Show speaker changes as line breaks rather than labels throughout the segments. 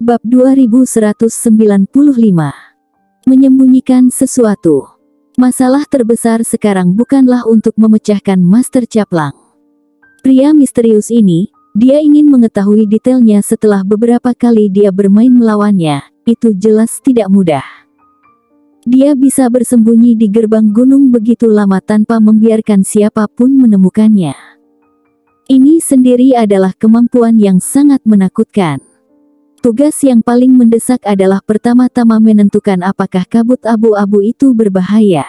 Bab 2195. Menyembunyikan sesuatu. Masalah terbesar sekarang bukanlah untuk memecahkan Master Caplang. Pria misterius ini, dia ingin mengetahui detailnya setelah beberapa kali dia bermain melawannya, itu jelas tidak mudah. Dia bisa bersembunyi di gerbang gunung begitu lama tanpa membiarkan siapapun menemukannya. Ini sendiri adalah kemampuan yang sangat menakutkan. Tugas yang paling mendesak adalah pertama-tama menentukan apakah kabut abu-abu itu berbahaya.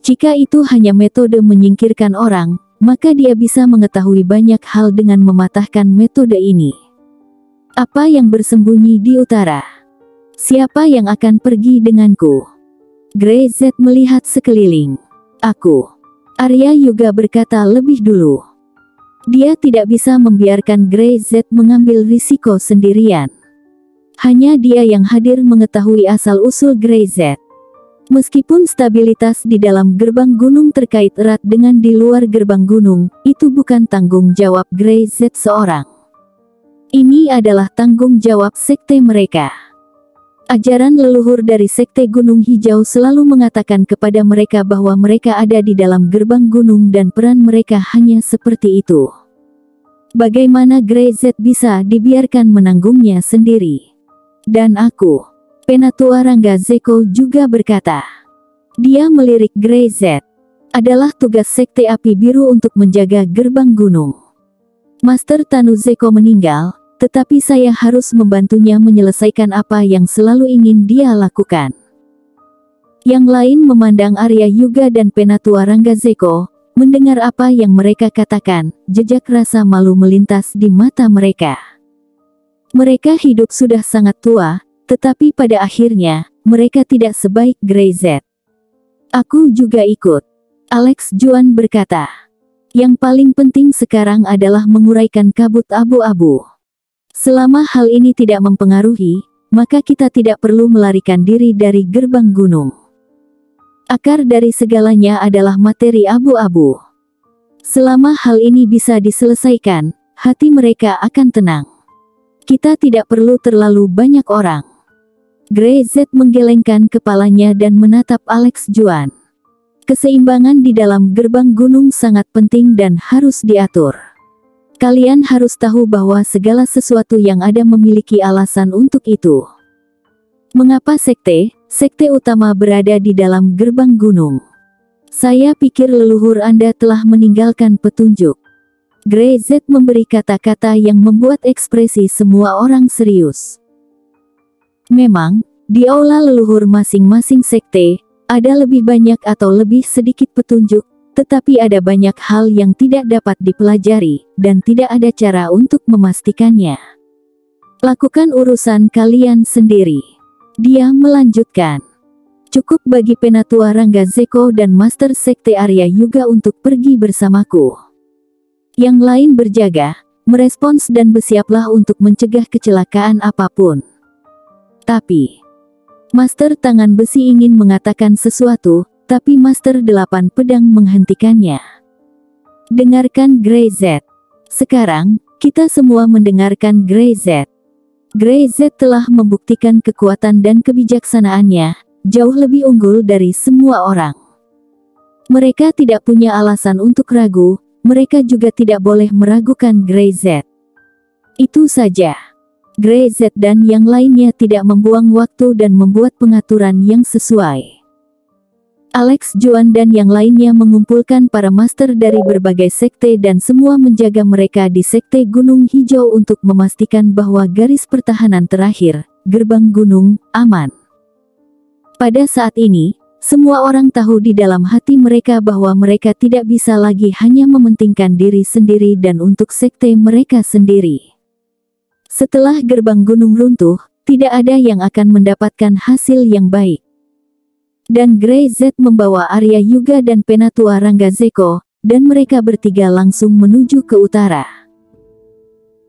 Jika itu hanya metode menyingkirkan orang, maka dia bisa mengetahui banyak hal dengan mematahkan metode ini. Apa yang bersembunyi di utara? Siapa yang akan pergi denganku? Grey Z melihat sekeliling. Aku. Arya Yuga berkata lebih dulu. Dia tidak bisa membiarkan Grey Z mengambil risiko sendirian. Hanya dia yang hadir mengetahui asal-usul Grey Z. Meskipun stabilitas di dalam gerbang gunung terkait erat dengan di luar gerbang gunung, itu bukan tanggung jawab Grey Z seorang. Ini adalah tanggung jawab sekte mereka. Ajaran leluhur dari Sekte Gunung Hijau selalu mengatakan kepada mereka bahwa mereka ada di dalam gerbang gunung dan peran mereka hanya seperti itu. Bagaimana Grey Z bisa dibiarkan menanggungnya sendiri? Dan aku, Penatua Rangga Zeko juga berkata. Dia melirik Grey Z. Adalah tugas Sekte Api Biru untuk menjaga gerbang gunung. Master Tanu Zeko meninggal, tetapi saya harus membantunya menyelesaikan apa yang selalu ingin dia lakukan. Yang lain memandang Arya Yuga dan Penatua Rangga Zeko, mendengar apa yang mereka katakan, jejak rasa malu melintas di mata mereka. Mereka hidup sudah sangat tua, tetapi pada akhirnya, mereka tidak sebaik Grey Z. Aku juga ikut. Alex Juan berkata. Yang paling penting sekarang adalah menguraikan kabut abu-abu. Selama hal ini tidak mempengaruhi, maka kita tidak perlu melarikan diri dari gerbang gunung. Akar dari segalanya adalah materi abu-abu. Selama hal ini bisa diselesaikan, hati mereka akan tenang. Kita tidak perlu terlalu banyak orang. Grey Z menggelengkan kepalanya dan menatap Alex Juan. Keseimbangan di dalam gerbang gunung sangat penting dan harus diatur. Kalian harus tahu bahwa segala sesuatu yang ada memiliki alasan untuk itu. Mengapa sekte utama berada di dalam gerbang gunung? Saya pikir leluhur Anda telah meninggalkan petunjuk. Grey Z memberi kata-kata yang membuat ekspresi semua orang serius. Memang, di aula leluhur masing-masing sekte, ada lebih banyak atau lebih sedikit petunjuk, tetapi ada banyak hal yang tidak dapat dipelajari, dan tidak ada cara untuk memastikannya. Lakukan urusan kalian sendiri. Dia melanjutkan. Cukup bagi Penatua Rangga Zeko dan Master Sekte Arya Yuga untuk pergi bersamaku. Yang lain berjaga, merespons dan bersiaplah untuk mencegah kecelakaan apapun. Tapi, Master Tangan Besi ingin mengatakan sesuatu, tapi Master 8 Pedang menghentikannya. Dengarkan Grey Z. Sekarang, kita semua mendengarkan Grey Z. Grey Z telah membuktikan kekuatan dan kebijaksanaannya, jauh lebih unggul dari semua orang. Mereka tidak punya alasan untuk ragu, mereka juga tidak boleh meragukan Grey Z. Itu saja. Grey Z dan yang lainnya tidak membuang waktu dan membuat pengaturan yang sesuai. Alex Juan dan yang lainnya mengumpulkan para master dari berbagai sekte dan semua menjaga mereka di Sekte Gunung Hijau untuk memastikan bahwa garis pertahanan terakhir, gerbang gunung, aman. Pada saat ini, semua orang tahu di dalam hati mereka bahwa mereka tidak bisa lagi hanya mementingkan diri sendiri dan untuk sekte mereka sendiri. Setelah gerbang gunung runtuh, tidak ada yang akan mendapatkan hasil yang baik. Dan Grey Z membawa Arya Yuga dan Penatua Rangga Zeko, dan mereka bertiga langsung menuju ke utara.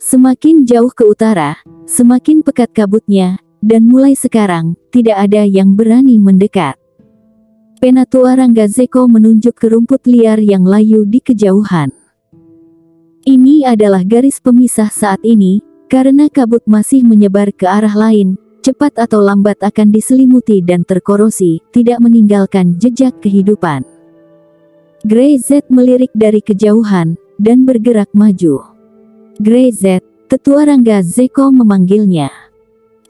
Semakin jauh ke utara, semakin pekat kabutnya, dan mulai sekarang, tidak ada yang berani mendekat. Penatua Rangga Zeko menunjuk ke rumput liar yang layu di kejauhan. Ini adalah garis pemisah saat ini, Karena kabut masih menyebar ke arah lain, cepat atau lambat akan diselimuti dan terkorosi, tidak meninggalkan jejak kehidupan. Grey Z melirik dari kejauhan, dan bergerak maju. Grey Z, tetua Rangga Zeko memanggilnya.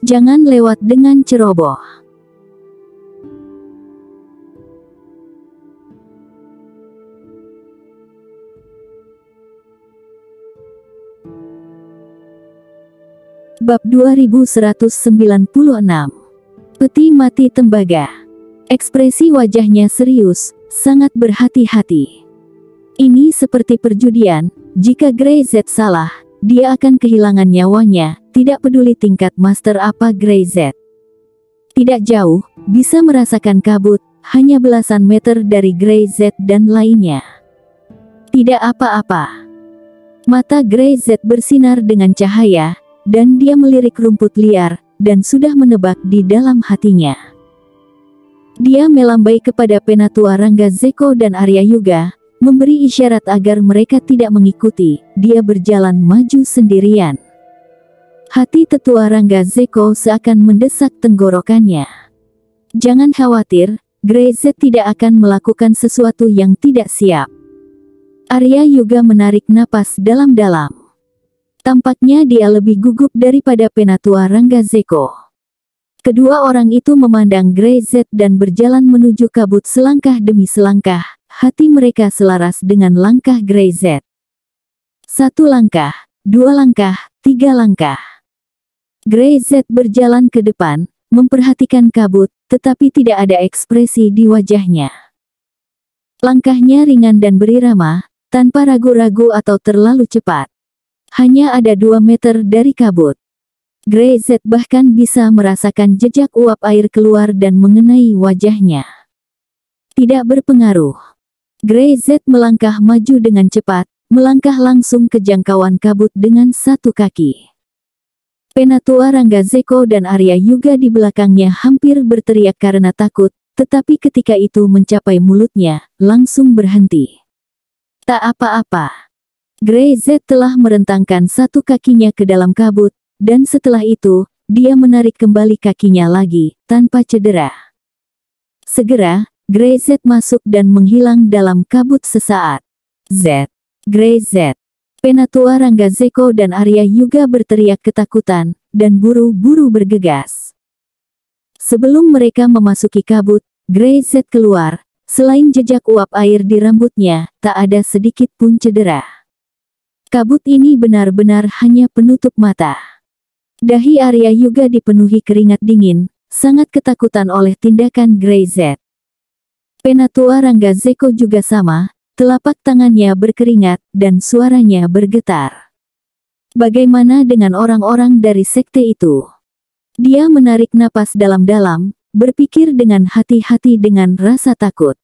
Jangan lewat dengan ceroboh. Bab 2196. Peti mati tembaga. Ekspresi wajahnya serius, sangat berhati-hati. Ini seperti perjudian, jika Grey Z salah, dia akan kehilangan nyawanya, tidak peduli tingkat master apa Grey Z. Tidak jauh, bisa merasakan kabut, hanya belasan meter dari Grey Z dan lainnya. Tidak apa-apa. Mata Grey Z bersinar dengan cahaya, dan dia melirik rumput liar, dan sudah menebak di dalam hatinya. Dia melambai kepada Penatua Rangga Zeko dan Arya Yuga, memberi isyarat agar mereka tidak mengikuti, dia berjalan maju sendirian. Hati tetua Rangga Zeko seakan mendesak tenggorokannya. Jangan khawatir, Grey Z tidak akan melakukan sesuatu yang tidak siap. Arya Yuga menarik napas dalam-dalam. Tampaknya dia lebih gugup daripada Penatua Rangga Zeko. Kedua orang itu memandang Grey Z dan berjalan menuju kabut selangkah demi selangkah, hati mereka selaras dengan langkah Grey Z. 1 langkah, 2 langkah, 3 langkah. Grey Z berjalan ke depan, memperhatikan kabut, tetapi tidak ada ekspresi di wajahnya. Langkahnya ringan dan berirama, tanpa ragu-ragu atau terlalu cepat. Hanya ada 2 meter dari kabut. Grey Z bahkan bisa merasakan jejak uap air keluar dan mengenai wajahnya. Tidak berpengaruh. Grey Z melangkah maju dengan cepat, melangkah langsung ke jangkauan kabut dengan 1 kaki. Penatua Rangga Zeko dan Arya Yuga di belakangnya hampir berteriak karena takut, tetapi ketika itu mencapai mulutnya, langsung berhenti. Tak apa-apa. Grey Z telah merentangkan 1 kakinya ke dalam kabut, dan setelah itu, dia menarik kembali kakinya lagi, tanpa cedera. Segera, Grey Z masuk dan menghilang dalam kabut sesaat. Z. Grey Z. Penatua Rangga Zeko dan Arya Yuga berteriak ketakutan, dan buru-buru bergegas. Sebelum mereka memasuki kabut, Grey Z keluar, selain jejak uap air di rambutnya, tak ada sedikit pun cedera. Kabut ini benar-benar hanya penutup mata. Dahi Arya Yuga dipenuhi keringat dingin, sangat ketakutan oleh tindakan Grey Z. Penatua Rangga Zeko juga sama, telapak tangannya berkeringat, dan suaranya bergetar. Bagaimana dengan orang-orang dari sekte itu? Dia menarik napas dalam-dalam, berpikir dengan hati-hati dengan rasa takut.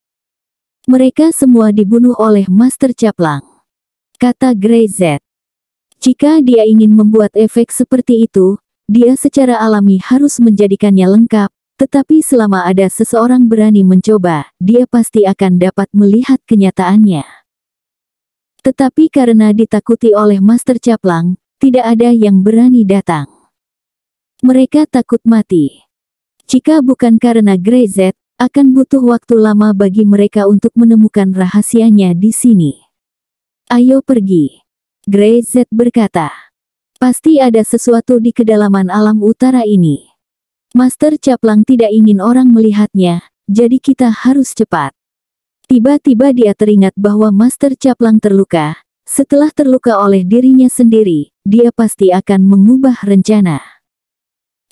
Mereka semua dibunuh oleh Master Caplang. Kata Grey Z. Jika dia ingin membuat efek seperti itu, dia secara alami harus menjadikannya lengkap, tetapi selama ada seseorang berani mencoba, dia pasti akan dapat melihat kenyataannya. Tetapi karena ditakuti oleh Master Caplang, tidak ada yang berani datang. Mereka takut mati. Jika bukan karena Grey Z, akan butuh waktu lama bagi mereka untuk menemukan rahasianya di sini. Ayo pergi. Grey Z berkata. Pasti ada sesuatu di kedalaman alam utara ini. Master Caplang tidak ingin orang melihatnya, jadi kita harus cepat. Tiba-tiba dia teringat bahwa Master Caplang terluka. Setelah terluka oleh dirinya sendiri, dia pasti akan mengubah rencana.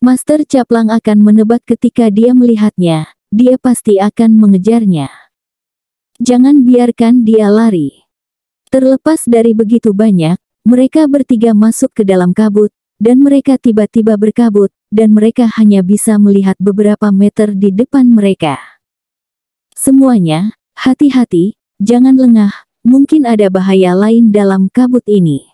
Master Caplang akan menebak ketika dia melihatnya, dia pasti akan mengejarnya. Jangan biarkan dia lari. Terlepas dari begitu banyak, mereka bertiga masuk ke dalam kabut, dan mereka tiba-tiba berkabut, dan mereka hanya bisa melihat beberapa meter di depan mereka. Semuanya, hati-hati, jangan lengah, mungkin ada bahaya lain dalam kabut ini.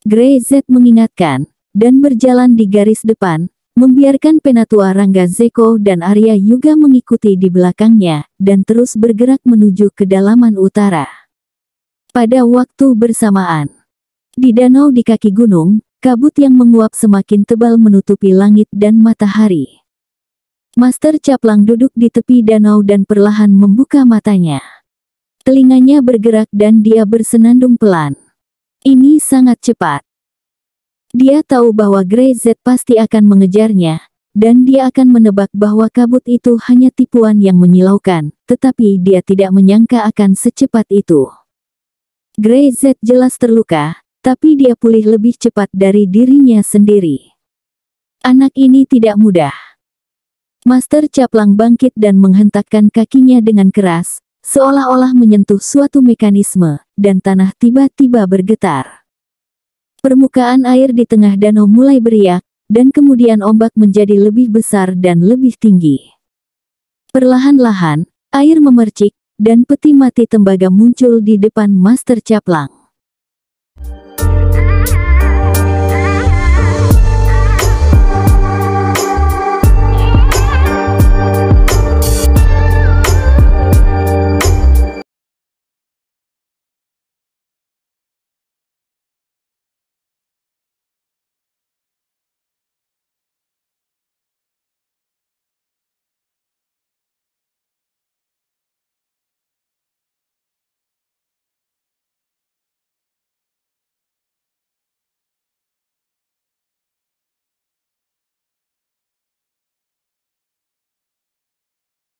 Grey Z mengingatkan, dan berjalan di garis depan, membiarkan Penatua Rangga Zeko dan Arya Yuga mengikuti di belakangnya, dan terus bergerak menuju kedalaman utara. Pada waktu bersamaan, di danau di kaki gunung, kabut yang menguap semakin tebal menutupi langit dan matahari. Master Caplang duduk di tepi danau dan perlahan membuka matanya. Telinganya bergerak dan dia bersenandung pelan. Ini sangat cepat. Dia tahu bahwa Grey Z pasti akan mengejarnya, dan dia akan menebak bahwa kabut itu hanya tipuan yang menyilaukan, tetapi dia tidak menyangka akan secepat itu. Grey Z jelas terluka, tapi dia pulih lebih cepat dari dirinya sendiri. Anak ini tidak mudah. Master Caplang bangkit dan menghentakkan kakinya dengan keras, seolah-olah menyentuh suatu mekanisme, dan tanah tiba-tiba bergetar. Permukaan air di tengah danau mulai beriak, dan kemudian ombak menjadi lebih besar dan lebih tinggi. Perlahan-lahan, air memercik, dan peti mati tembaga muncul di depan Master Caplang.